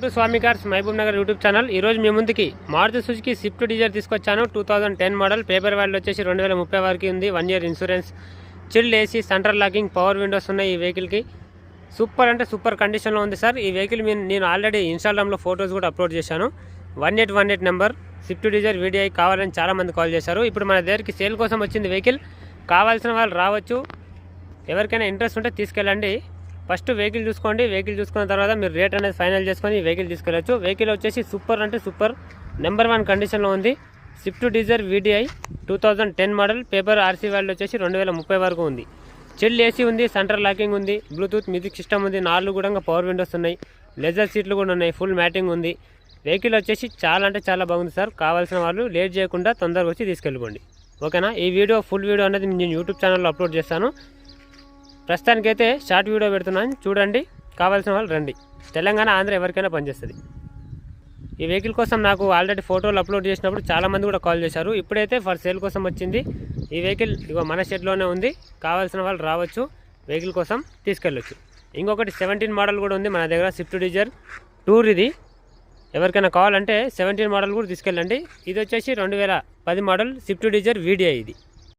To Swamy cars Mahabub Nagar YouTube channel. ఈరోజు మీ ముందుకి మారుతి సుజుకి స్విఫ్ట్ డిజైర్ తీసుకొచ్చాను. 2010 మోడల్. పేపర్ వాల్యూ వచ్చేసి 2030 వరకు ఉంది. 1 year insurance, chilled AC, central locking, power Windows ఉన్నాయి. ఈ వెహికల్కి సూపర్ అంటే సూపర్ కండిషన్లో ఉంది సార్. ఈ వెహికల్ నేను ఆల్రెడీ ఇన్స్టాగ్రామ్లో ఫొటోస్ కూడా అప్లోడ్ చేశాను. 1818 నెంబర్ స్విఫ్ట్ డిజైర్ వీడిఐ కావాలని చాలామంది కాల్ చేశారు. ఇప్పుడు మన దగ్గరికి సేల్ కోసం వచ్చింది వెహికల్. కావాల్సిన వాళ్ళు రావచ్చు. ఎవరికైనా ఇంట్రెస్ట్ ఉంటే తీసుకెళ్ళండి. ఫస్ట్ వెహికల్ చూసుకోండి. వెహికల్ చూసుకున్న తర్వాత మీరు రేట్ అనేది ఫైనల్ చేసుకొని ఈ వెహికల్ తీసుకెళ్ళచ్చు. వెహికల్ వచ్చేసి సూపర్ అంటే సూపర్ నెంబర్ 1 కండిషన్లో ఉంది. Swift Dzire VDI 2010 model. Paper RC value వచ్చేసి 2030 వరకు ఉంది. చిల్డ్ ఏసీ ఉంది, సెంట్రల్ లాకింగ్ ఉంది, బ్లూటూత్ మ్యూజిక్ సిస్టమ్ ఉంది, 4 కూడా పవర్ విండోస్ ఉన్నాయి, లెజర్ సీట్లు కూడా ఉన్నాయి, ఫుల్ మ్యాటింగ్ ఉంది. వెహికల్ వచ్చేసి చాలా అంటే చాలా బాగుంది సార్. కావాల్సిన వాళ్ళు లేట్ చేయకుండా తొందరగా వచ్చి తీసుకెళ్ళిపోండి. ఓకేనా? ఈ వీడియో ఫుల్ వీడియో అనేది నేను యూట్యూబ్ ఛానల్లో అప్లోడ్ చేస్తాను. ప్రస్తుతానికైతే షార్ట్ వీడియో పెడుతున్నాను, చూడండి. కావాల్సిన వాళ్ళు రండి. తెలంగాణ, ఆంధ్ర ఎవరికైనా పనిచేస్తుంది. ఈ వెహికల్ కోసం నాకు ఆల్రెడీ ఫోటోలు అప్లోడ్ చేసినప్పుడు చాలామంది కూడా కాల్ చేశారు. ఇప్పుడైతే ఫర్ సేల్ కోసం వచ్చింది ఈ వెహికల్. ఇగో మన షెడ్లోనే ఉంది. కావాల్సిన వాళ్ళు రావచ్చు, వెహికల్ కోసం తీసుకెళ్ళొచ్చు. ఇంకొకటి 17 మోడల్ కూడా ఉంది మన దగ్గర. Swift Dzire tour. ఇది ఎవరికైనా కావాలంటే 17 మోడల్ కూడా తీసుకెళ్ళండి. ఇది వచ్చేసి 2010 మోడల్ స్విఫ్ట్ డిజైర్ వీడిఐ. ఇది